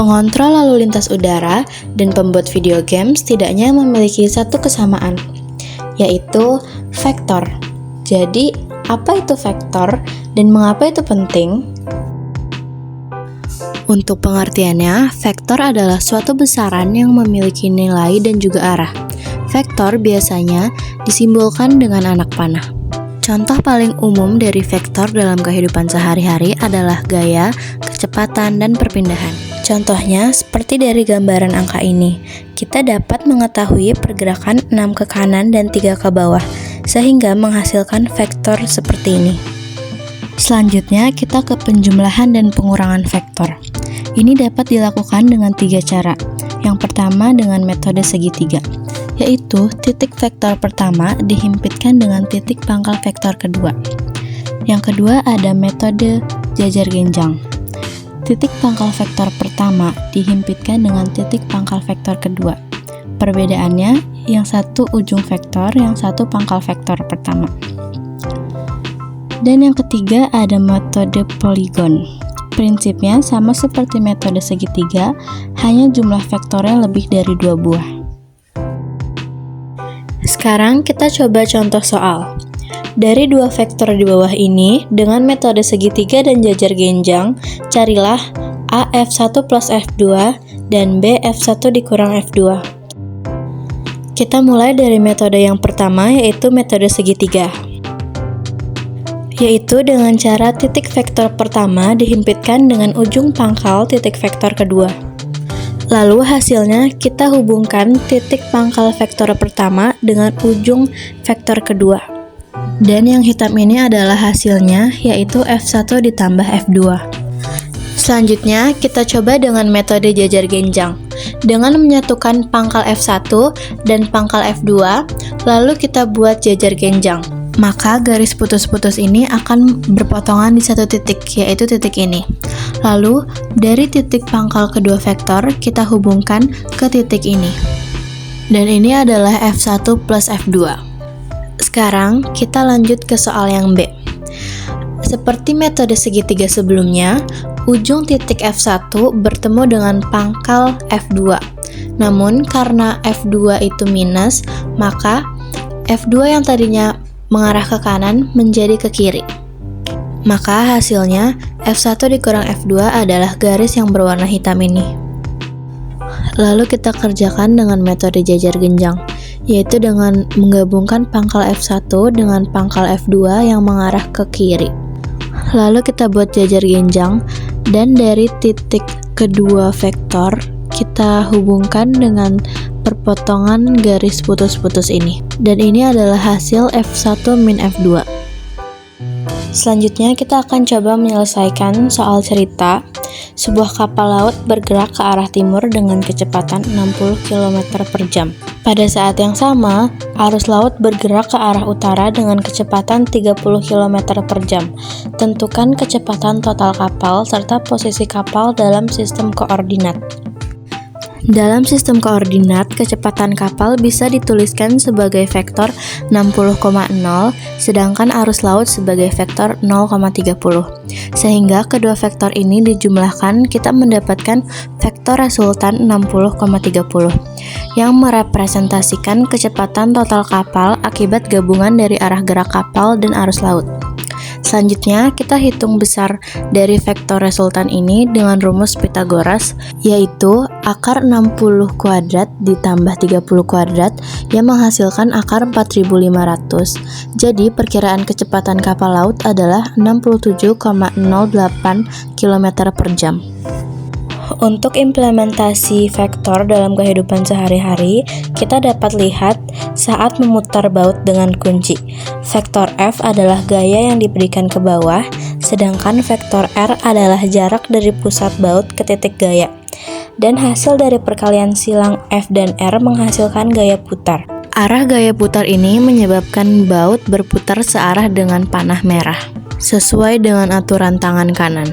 Pengontrol lalu lintas udara dan pembuat video game setidaknya memiliki satu kesamaan, yaitu vektor. Jadi, apa itu vektor dan mengapa itu penting? Untuk pengertiannya, vektor adalah suatu besaran yang memiliki nilai dan juga arah. Vektor biasanya disimbolkan dengan anak panah. Contoh paling umum dari vektor dalam kehidupan sehari-hari adalah gaya, kecepatan, dan perpindahan. Contohnya seperti dari gambaran angka ini, kita dapat mengetahui pergerakan 6 ke kanan dan 3 ke bawah, sehingga menghasilkan vektor seperti ini. Selanjutnya kita ke penjumlahan dan pengurangan vektor. Ini dapat dilakukan dengan 3 cara. Yang pertama dengan metode segitiga, yaitu titik vektor pertama dihimpitkan dengan titik pangkal vektor kedua. Yang kedua ada metode jajar genjang. Titik pangkal vektor pertama dihimpitkan dengan titik pangkal vektor kedua. Perbedaannya, yang satu ujung vektor, yang satu pangkal vektor pertama. Dan yang ketiga ada metode poligon. Prinsipnya sama seperti metode segitiga, hanya jumlah vektornya lebih dari 2 buah. Sekarang kita coba contoh soal. Dari 2 vektor di bawah ini, dengan metode segitiga dan jajar genjang, carilah A F1 plus F2 dan B F1 dikurang F2. Kita mulai dari metode yang pertama, yaitu metode segitiga. Yaitu dengan cara titik vektor pertama dihimpitkan dengan ujung pangkal titik vektor kedua. Lalu hasilnya kita hubungkan titik pangkal vektor pertama dengan ujung vektor kedua. Dan yang hitam ini adalah hasilnya, yaitu F1 ditambah F2. Selanjutnya kita coba dengan metode jajar genjang. Dengan menyatukan pangkal F1 dan pangkal F2, lalu kita buat jajar genjang. Maka garis putus-putus ini akan berpotongan di satu titik, yaitu titik ini. Lalu, dari titik pangkal kedua vektor, kita hubungkan ke titik ini. Dan ini adalah F1 plus F2. Sekarang, kita lanjut ke soal yang B. Seperti metode segitiga sebelumnya, ujung titik F1 bertemu dengan pangkal F2. Namun, karena F2 itu minus, maka F2 yang tadinya mengarah ke kanan menjadi ke kiri. Maka hasilnya F1 dikurang F2 adalah garis yang berwarna hitam ini. Lalu kita kerjakan dengan metode jajar genjang, yaitu dengan menggabungkan pangkal F1 dengan pangkal F2 yang mengarah ke kiri. Lalu kita buat jajar genjang, dan dari titik kedua vektor kita hubungkan dengan perpotongan garis putus-putus ini. Dan ini adalah hasil F1 min F2. Selanjutnya kita akan coba menyelesaikan soal cerita. Sebuah kapal laut bergerak ke arah timur dengan kecepatan 60 km per jam. Pada saat yang sama, arus laut bergerak ke arah utara dengan kecepatan 30 km per jam. Tentukan kecepatan total kapal serta posisi kapal dalam sistem koordinat. Dalam sistem koordinat, kecepatan kapal bisa dituliskan sebagai vektor 60,0, sedangkan arus laut sebagai vektor 0,30. Sehingga kedua vektor ini dijumlahkan, kita mendapatkan vektor resultan 60,30, yang merepresentasikan kecepatan total kapal akibat gabungan dari arah gerak kapal dan arus laut. Selanjutnya, kita hitung besar dari vektor resultan ini dengan rumus Pythagoras, yaitu akar 60 kuadrat ditambah 30 kuadrat yang menghasilkan akar 4500. Jadi, perkiraan kecepatan kapal laut adalah 67,08 km per jam. Untuk implementasi vektor dalam kehidupan sehari-hari, kita dapat lihat saat memutar baut dengan kunci. Vektor F adalah gaya yang diberikan ke bawah, sedangkan vektor R adalah jarak dari pusat baut ke titik gaya. Dan hasil dari perkalian silang F dan R menghasilkan gaya putar. Arah gaya putar ini menyebabkan baut berputar searah dengan panah merah, sesuai dengan aturan tangan kanan.